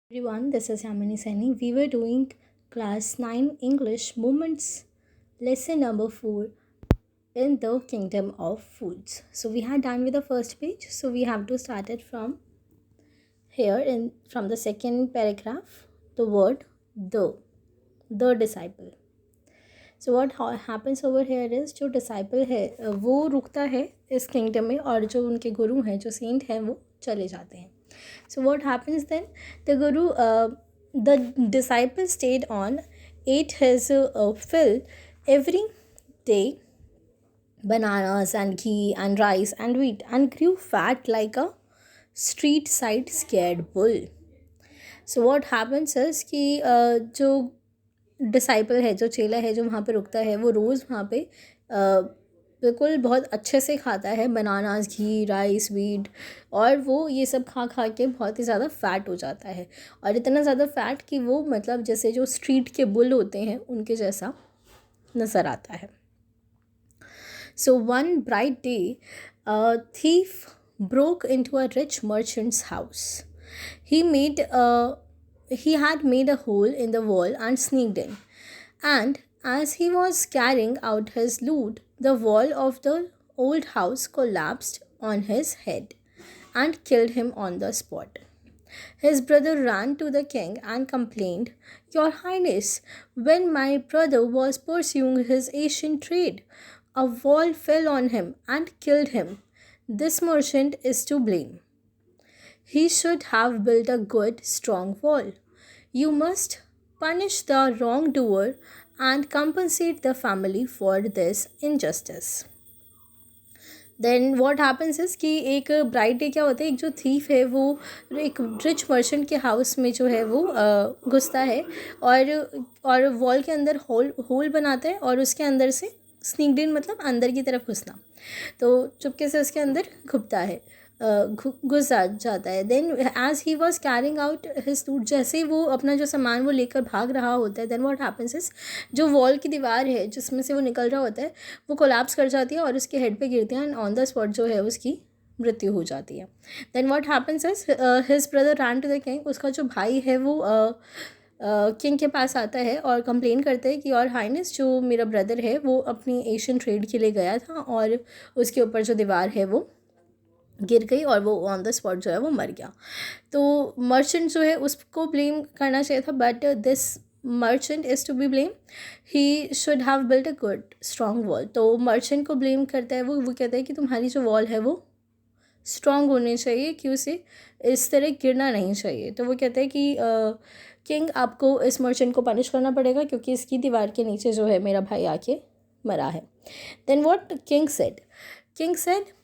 Everyone, this is Yamini Saini. We were doing class 9 English Moments, lesson number 4 in the Kingdom of Foods. So we had done with the first page, so we have to start it from here in from the second paragraph, the word the disciple. So what happens over here is जो disciple है वो रुकता है इस kingdom में और जो उनके गुरु हैं जो saint हैं वो चले जाते हैं. So what happens then? The disciple stayed on, ate his fill every day, bananas and ghee and rice and wheat, and grew fat like a street side scared bull. So what happens is कि जो disciple है जो चेला है जो वहाँ पे रुकता है वो रोज़ वहाँ पे बिल्कुल बहुत अच्छे से खाता है बनानास घी राइस वीट और वो ये सब खा खा के बहुत ही ज़्यादा फ़ैट हो जाता है और इतना ज़्यादा फ़ैट कि वो मतलब जैसे जो स्ट्रीट के बुल होते हैं उनके जैसा नज़र आता है. So one bright day thief broke into a rich merchant's house. He made he had made a hole in the wall and sneaked in. And as he was carrying out his loot, the wall of the old house collapsed on his head and killed him on the spot. His brother ran to the king and complained, "Your Highness, when my brother was pursuing his Asian trade, a wall fell on him and killed him. This merchant is to blame. He should have built a good, strong wall. You must punish the wrongdoer and compensate the family for this injustice." Then what happens is कि एक bright day क्या होता है एक जो thief है वो एक रिच मर्चेंट के हाउस में जो है वो घुसता है और वॉल के अंदर होल बनाता है और उसके अंदर से स्नीक्ड इन मतलब अंदर की तरफ घुसना. तो चुपके से उसके अंदर घुपता है घुस जाता है. Then as he was carrying out his loot जैसे ही वो अपना जो सामान वो लेकर भाग रहा होता है देन व्हाट हैपन्स इज जो वॉल की दीवार है जिसमें से वो निकल रहा होता है वो कोलैप्स कर जाती है और उसके हेड पे गिरती है एंड ऑन द स्पॉट जो है उसकी मृत्यु हो जाती है. Then what happens is his brother ran to the king. उसका जो भाई है वो किंग के पास आता है और कंप्लेन करता है कि और हाइनेस जो मेरा ब्रदर है वो अपनी एशियन ट्रेड के लिए गया था और उसके ऊपर जो दीवार है वो गिर गई और वो ऑन द स्पॉट जो है वो मर गया. तो मर्चेंट जो है उसको ब्लेम करना चाहिए था but this merchant is to be blame. He should have built a good strong wall. तो मर्चेंट को ब्लेम करता है वो कहता है कि तुम्हारी जो वॉल है वो स्ट्रॉन्ग होनी चाहिए कि उसे इस तरह गिरना नहीं चाहिए. तो वो कहते हैं कि किंग आपको इस मर्चेंट को पनिश करना पड़ेगा क्योंकि इसकी दीवार के नीचे जो है मेरा भाई आके मरा है. Then what king said,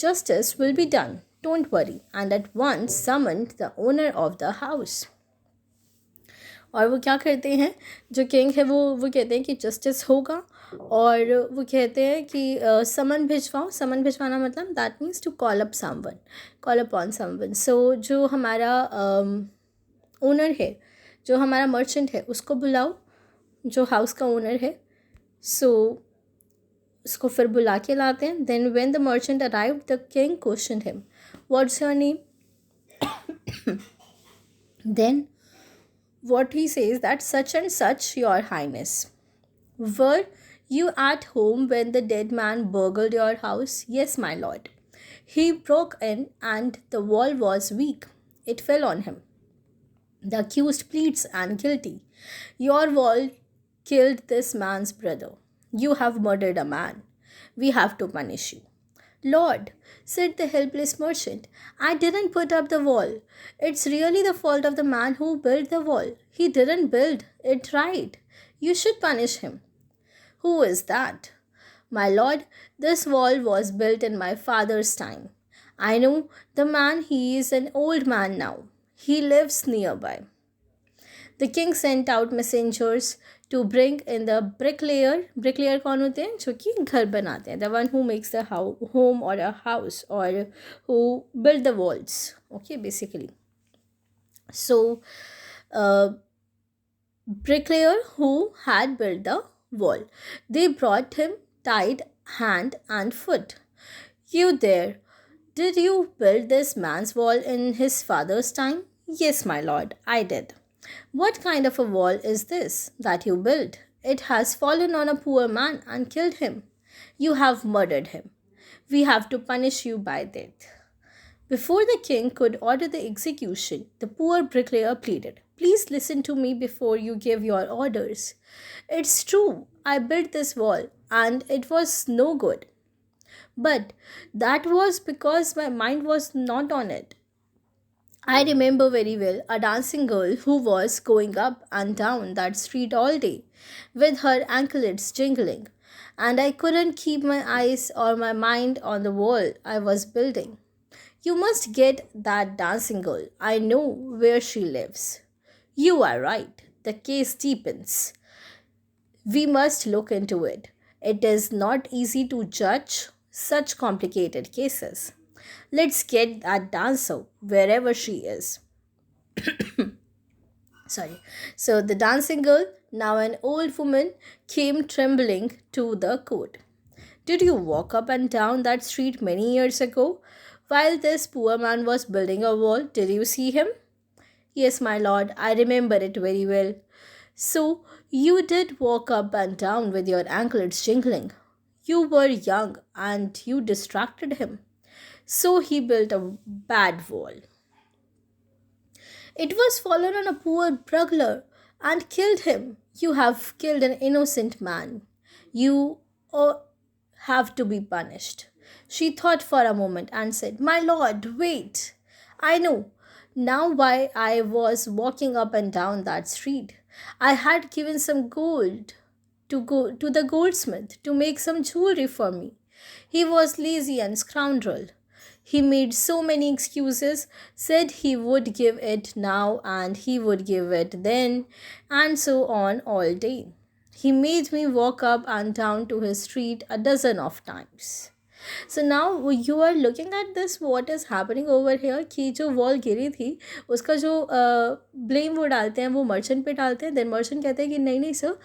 "Justice will be done, don't worry," and at once summoned the owner of the house. और वो क्या करते हैं जो किंग है वो कहते हैं कि जस्टिस होगा और वो कहते हैं कि समन भिजवाना मतलब that means to call upon someone. So जो हमारा ओनर है जो हमारा मर्चेंट है उसको बुलाओ जो हाउस का ओनर है. सो उसको फिर बुला के लाते हैं. Then when the merchant arrived the king questioned him, "what's your name?" Then what he says that such and such, your highness. Were you at home when the dead man burgled your house? Yes, my lord. He broke in and the wall was weak. It fell on him. The accused pleads and guilty. Your wall killed this man's brother. You have murdered a man. We have to punish you. "Lord," said the helpless merchant, "I didn't put up the wall. It's really the fault of the man who built the wall. He didn't build it right. You should punish him." "Who is that?" "My lord, this wall was built in my father's time. I know the man. He is an old man now. He lives nearby." The king sent out messengers to bring in the bricklayer कौन होते हैं जो कि घर बनाते हैं, the one who makes the home or a house or who build the walls, okay, basically. So bricklayer who had built the wall, they brought him tied hand and foot. "You there, did you build this man's wall in his father's time?" Yes, my lord, I did. What kind of a wall is this that you built? It has fallen on a poor man and killed him. You have murdered him. We have to punish you by death. Before the king could order the execution, the poor bricklayer pleaded, "Please listen to me before you give your orders. It's true, I built this wall and it was no good. But that was because my mind was not on it. I remember very well a dancing girl who was going up and down that street all day with her anklets jingling, and I couldn't keep my eyes or my mind on the wall I was building. You must get that dancing girl. I know where she lives." "You are right. The case deepens. We must look into it. It is not easy to judge such complicated cases. Let's get that dancer wherever she is." Sorry. So the dancing girl, now an old woman, came trembling to the court. "Did you walk up and down that street many years ago while this poor man was building a wall? Did you see him?" "Yes, my lord, I remember it very well." "So you did walk up and down with your anklets jingling. You were young and you distracted him. So he built a bad wall. It was fallen on a poor burglar and killed him. You have killed an innocent man. You uh, have to be punished." She thought for a moment and said, "My lord, wait. I know now why I was walking up and down that street. I had given some gold to go to the goldsmith to make some jewelry for me. He was lazy and scoundrel. He made so many excuses, said he would give it now and he would give it then, and so on all day. He made me walk up and down to his street a dozen of times." So now you are looking at this what is happening over here कि जो wall गिरी थी उसका जो blame वो डालते हैं वो merchant पे डालते हैं, देन मर्चेंट कहते हैं कि नहीं नहीं सर,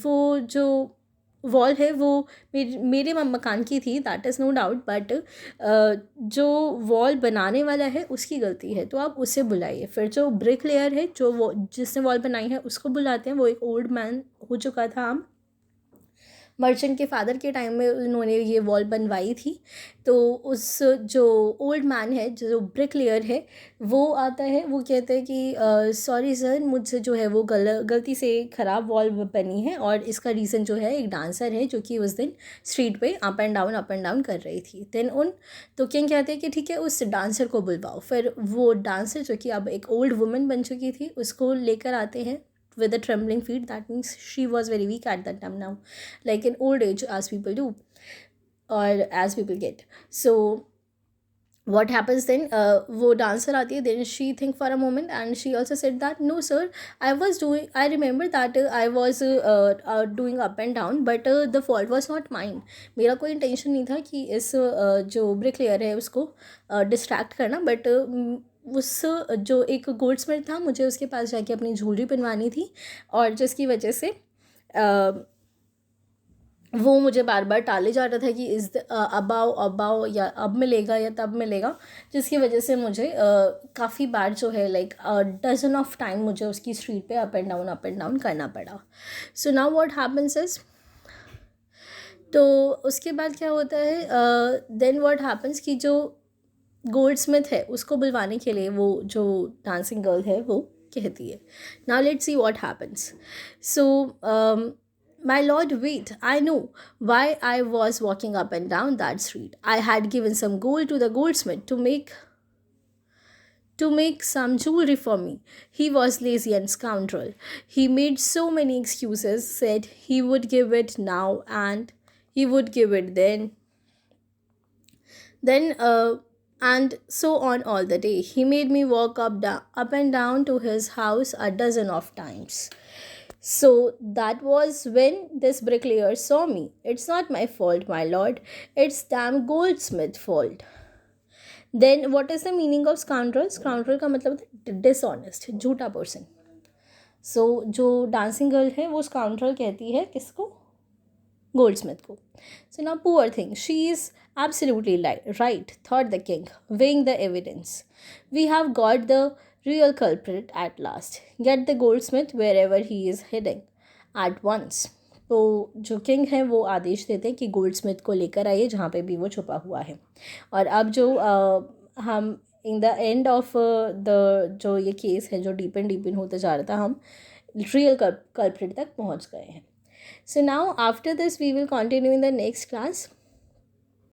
वो जो वॉल है वो मेरे मकान की थी, that is no doubt, but जो वॉल बनाने वाला है उसकी गलती है, तो आप उसे बुलाइए। फिर जो ब्रिक लेयर है जो वो जिसने वॉल बनाई है उसको बुलाते हैं, वो एक ओल्ड मैन हो चुका था मर्चेंट के फादर के टाइम में उन्होंने ये वॉल बनवाई थी। तो उस जो ओल्ड मैन है जो ब्रिक लेयर है वो आता है, वो कहते हैं कि सॉरी सर, मुझसे जो है वो गलती से ख़राब वॉल बनी है और इसका रीज़न जो है एक डांसर है जो कि उस दिन स्ट्रीट पे अप एंड डाउन कर रही थी। देन तो किंग कहते हैं कि ठीक है उस डांसर को बुलवाओ। फिर वो डांसर जो कि अब एक ओल्ड वुमन बन चुकी थी उसको लेकर आते हैं with a trembling feet. That means she was very weak at that time now, like in old age, as people do or as people get. So what happens then, wo dancer aati hai, then she think for a moment and she also said that no sir, I remember that I was doing up and down, but the fault was not mine. मेरा कोई intention नहीं था कि इस जो brick layer है उसको distract करना, बट उस जो एक गोल्ड स्मिथ था मुझे उसके पास जाके अपनी ज्वेलरी बनवानी थी और जिसकी वजह से वो मुझे बार बार टाले जा रहा था कि इस अबाव या अब मिलेगा या तब मिलेगा, जिसकी वजह से मुझे काफ़ी बार जो है लाइक डजन ऑफ टाइम मुझे उसकी स्ट्रीट पे अप एंड डाउन करना पड़ा। So now what happens is, तो उसके बाद क्या होता है, देन व्हाट हैपेंस कि जो गोल्ड स्मिथ है उसको बुलवाने के लिए वो जो डांसिंग गर्ल है वो कहती है, now let's see what happens. So "My lord, wait, I know why I was walking up and down that street. I had given some gold to the goldsmith to make some jewelry for me. He was lazy and scoundrel. He made so many excuses, said he would give it now and he would give it then. Then and so on all the day. He made me walk up and down to his house a dozen of times. So that was when this bricklayer saw me. It's not my fault, my lord. It's damn goldsmith's fault." Then what is the meaning of scoundrel? Scoundrel का मतलब होता है dishonest, झूठा person. So जो dancing girl है वो scoundrel कहती है किसको? Goldsmith को. So now poor thing, she is absolutely right, thought the king, weighing the evidence. We have got the real culprit at last. Get the goldsmith wherever he is hiding at once. तो जो king है वो आदेश देते हैं कि Goldsmith को लेकर आइए जहाँ पे भी वो छुपा हुआ है। और अब जो हम in the end of the जो ये केस है जो डीपन डीपन होते जा रहा था, हम रियल कल्प्रिट तक पहुँच गए हैं. So now after this we will continue in the next class.